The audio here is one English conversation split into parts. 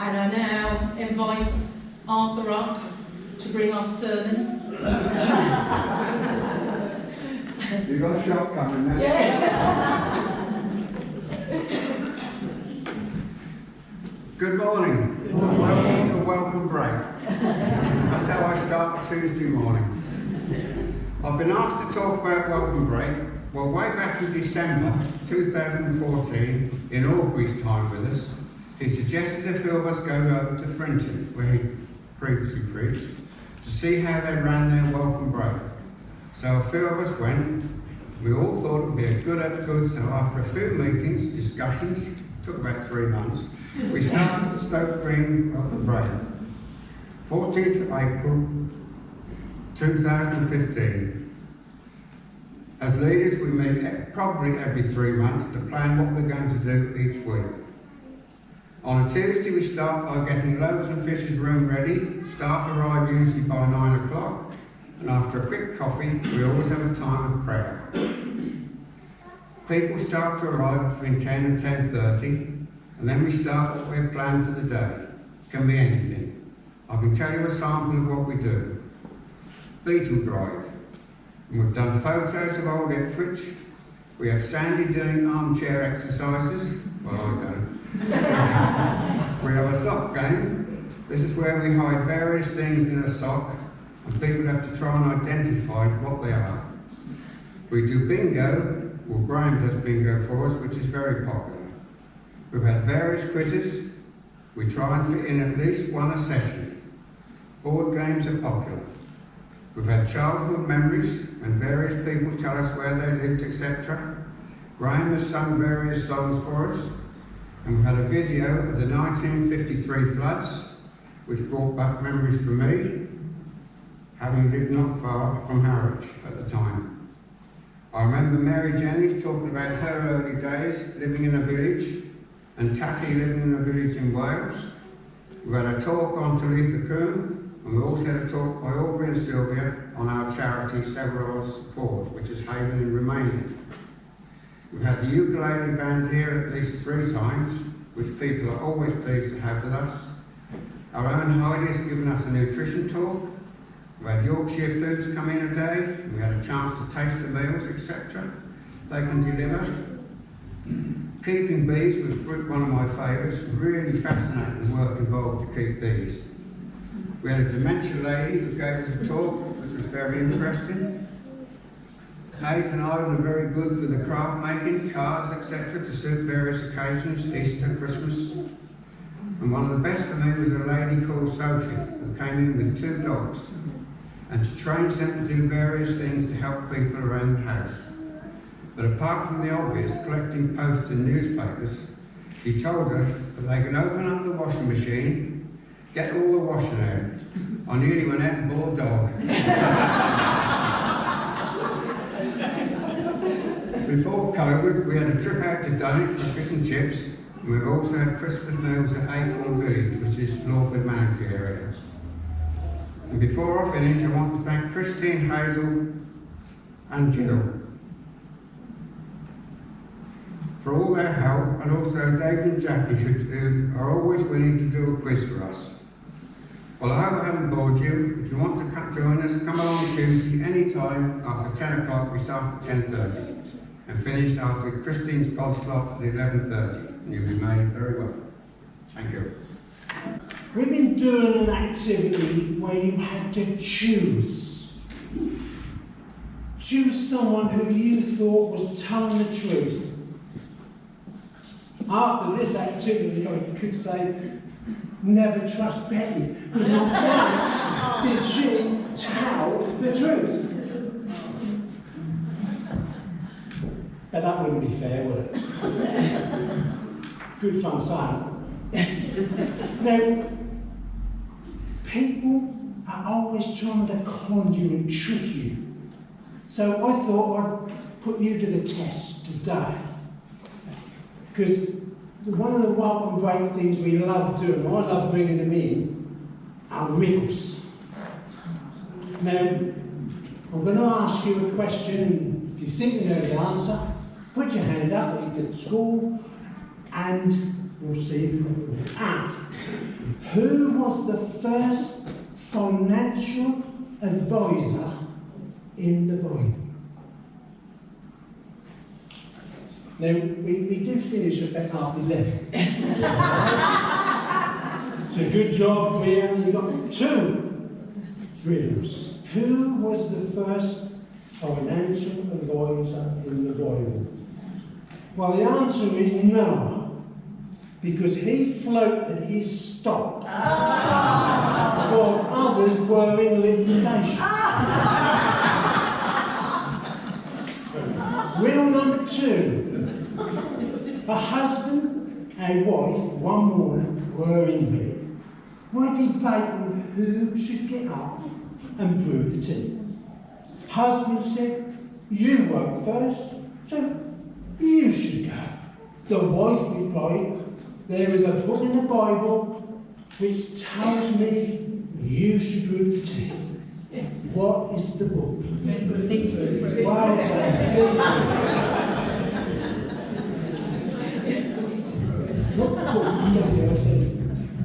And I now invite Arthur up to bring our sermon. You got a shot coming now? Yeah. Good morning. Good morning. Welcome to Welcome Break. That's how I start a Tuesday morning. I've been asked to talk about Welcome Break. Well, way back in December 2014, in Aubrey's time with us, he suggested a few of us go over to Frinton, where he previously preached, to see how they ran their Welcome Break. So a few of us went. We all thought it would be a good, so after a few meetings, discussions, took about 3 months, we started the Stoke Green Welcome Break. 14th of April 2015. As leaders, we meet probably every 3 months to plan what we're going to do each week. On a Tuesday, we start by getting Loaves and Fishes room ready. Staff arrive usually by 9 o'clock, and after a quick coffee, we always have a time of prayer. People start to arrive between 10 and 10:30, and then we start what we've planned for the day. Can be anything. I can tell you a sample of what we do. Beetle drive. And we've done photos of Old Ipswich. We have Sandy doing armchair exercises. Well, I don't. We have a sock game. This is where we hide various things in a sock, and people have to try and identify what they are. We do bingo. Well, Graham does bingo for us, which is very popular. We've had various quizzes. We try and fit in at least one a session. Board games are popular. We've had childhood memories, and various people tell us where they lived, etc. Graham has sung various songs for us, and we've had a video of the 1953 floods, which brought back memories for me, having lived not far from Harwich at the time. I remember Mary Jennings talking about her early days living in a village, and Taffy living in a village in Wales. We had a talk on Talitha Coombe, and we also had a talk by Aubrey and Sylvia on our charity Several Support, which is Haven in Romania. We've had the ukulele band here at least 3 times, which people are always pleased to have with us. Our own Heidi has given us a nutrition talk. We had Yorkshire Foods come in a day, and we had a chance to taste the meals, etc. They can deliver. Keeping bees was one of my favourites. Really fascinating work involved to keep bees. We had a dementia lady who gave us a talk, which was very interesting. Hayes and I were very good with the craft making, cards, etc. to suit various occasions, Easter, Christmas. And one of the best for me was a lady called Sophie, who came in with 2 dogs. And she trains them to do various things to help people around the house. But apart from the obvious, collecting posts in newspapers, she told us that they can open up the washing machine, get all the washing out. I nearly went out and bought a dog. Before COVID, we had a trip out to Dunwich for fish and chips, and we've also had Christmas meals at Acorn Village, which is Lawford Manager area. And before I finish, I want to thank Christine, Hazel and Jill for all their help, and also David and Jackie, who are always willing to do a quiz for us. Well, I hope I haven't bored you. If you want to come join us, come along Tuesday, any time after 10 o'clock. We start at 10:30 and finish after Christine's God slot at 11:30. And you'll be made very welcome. Thank you. We've been doing an activity where you had to choose. Choose someone who you thought was telling the truth. After this activity, I could say, never trust Betty, because not once did she tell the truth. But that wouldn't be fair, would it? Good fun, Simon. Now, people are always trying to con you and trick you. So I thought I'd put you to the test today. Because one of the welcome break things we love doing, I love bringing them in, are riddles. Now, I'm going to ask you a question, and if you think you know the answer, put your hand up like you did at school, and we'll see at who was the first financial advisor in the Bible. Now, we do finish at about 11. It's a good job we only got 2 riddles. Who was the first financial advisor in the Bible? Well, the answer is Noah, because he floated his stock while others were in liquidation. Riddle number 2. A husband and wife, one morning, were in bed, were debating who should get up and brew the tea. Husband said, "You work first, so you should go." The wife replied, "There is a book in the Bible which tells me you should brew the tea." What is the book? Well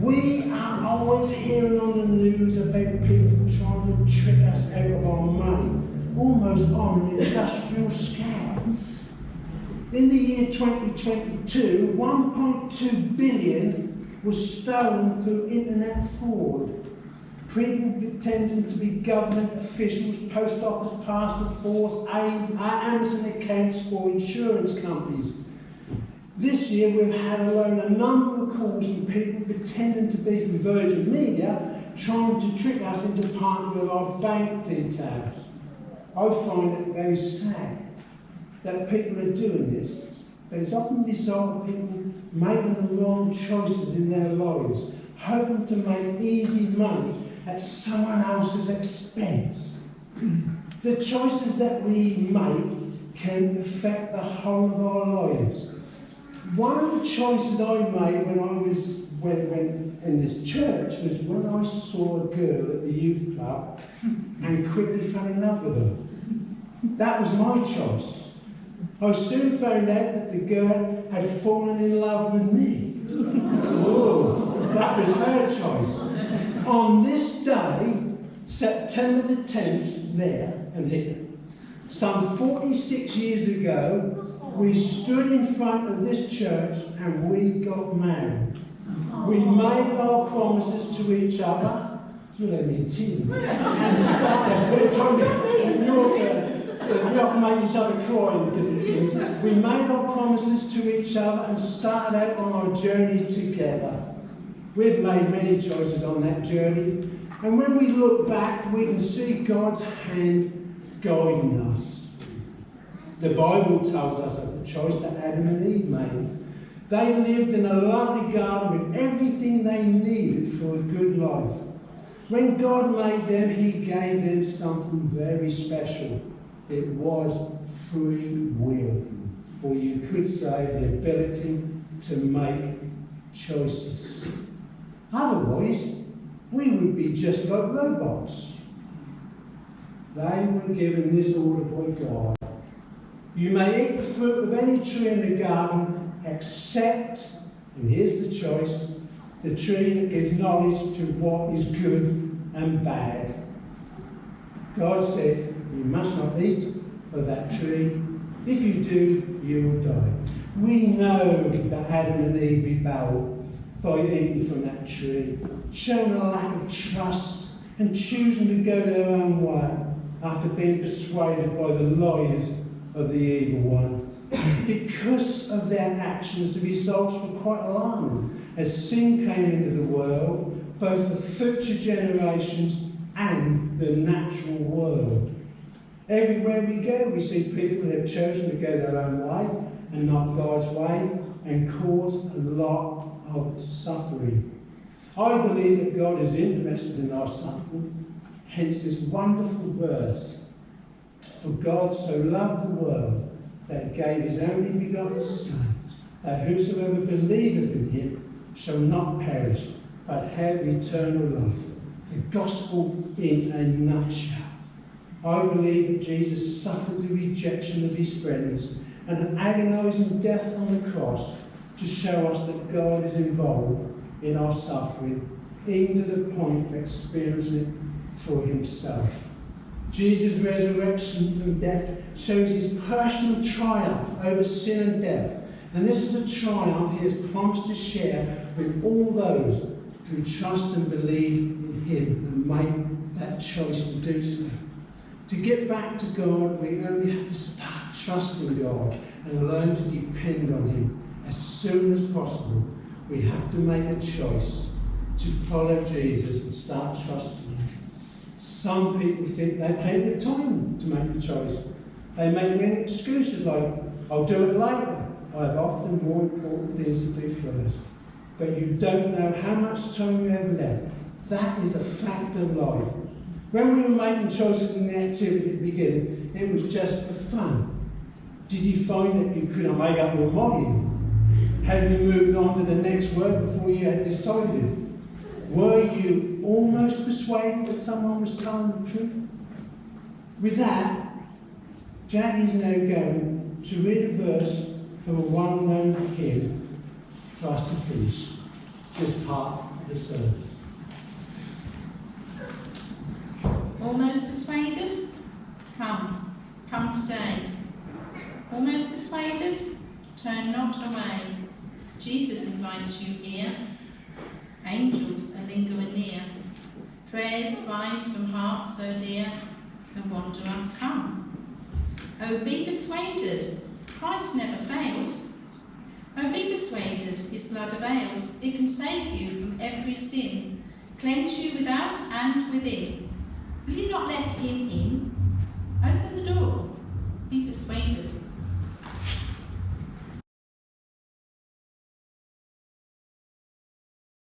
we are always hearing on the news about people trying to trick us out of our money, almost on an industrial scale. In the year 2022, 1.2 billion was stolen through internet fraud. People pretending to be government officials, post office parcel force, Amazon accounts or insurance companies. This year we've had alone a number of calls from people pretending to be from Virgin Media, trying to trick us into partnering with our bank details. I find it very sad that people are doing this, but it's often the result of people making the wrong choices in their lives, hoping to make easy money at someone else's expense. The choices that we make can affect the whole of our lives. One of the choices I made when I was when in this church was when I saw a girl at the youth club and quickly fell in love with her. That was my choice. I soon found out that the girl had fallen in love with me. Oh, that was her choice. On this day, September the 10th, there and here, some 46 years ago, we stood in front of this church and we got married. We made our promises to each other. And started. Your turn. We often make each other cry and different things. We made our promises to each other and started out on our journey together. We've made many choices on that journey, and when we look back, we can see God's hand guiding us. The Bible tells us of the choice that Adam and Eve made. They lived in a lovely garden with everything they needed for a good life. When God made them, He gave them something very special. It was free will, or you could say the ability to make choices. Otherwise, we would be just like robots. They were given this order by God. You may eat the fruit of any tree in the garden, except, and here's the choice, the tree that gives knowledge to what is good and bad. God said, you must not eat of that tree. If you do, you will die. We know that Adam and Eve rebelled by eating from that tree, showing a lack of trust and choosing to go their own way after being persuaded by the lies of the evil one. Because of their actions, the results were quite alarming. As sin came into the world, both the future generations and the natural world. Everywhere we go, we see people who have chosen to go their own way and not God's way, and cause a lot of suffering. I believe that God is interested in our suffering, hence this wonderful verse. For God so loved the world that He gave His only begotten Son, that whosoever believeth in Him shall not perish, but have eternal life. The gospel in a nutshell. I believe that Jesus suffered the rejection of His friends and an agonising death on the cross to show us that God is involved in our suffering, even to the point of experiencing it for himself. Jesus' resurrection from death shows his personal triumph over sin and death. And this is a triumph he has promised to share with all those who trust and believe in him and make that choice to do so. To get back to God, we only have to start trusting God and learn to depend on him as soon as possible. We have to make a choice to follow Jesus and start trusting him. Some people think they take the time to make the choice. They make many excuses like, I'll do it later. I have often more important things to do first. But you don't know how much time you have left. That is a fact of life. When we were making choices in the activity at the beginning, it was just for fun. Did you find that you couldn't make up your mind? Had you moved on to the next word before you had decided? Were you almost persuaded that someone was telling the truth? With that, Jack is now going to read a verse from a well-known hymn for us to finish this part of the service. Almost persuaded? Come today. Almost persuaded? Turn not away. Jesus invites you here. Angels are lingering near. Prayers rise from hearts so dear. The wanderer, come. Oh, be persuaded. Christ never fails. Oh, be persuaded. His blood avails. It can save you from every sin, cleanse you without and within. Will you not let him in? Open the door. Be persuaded.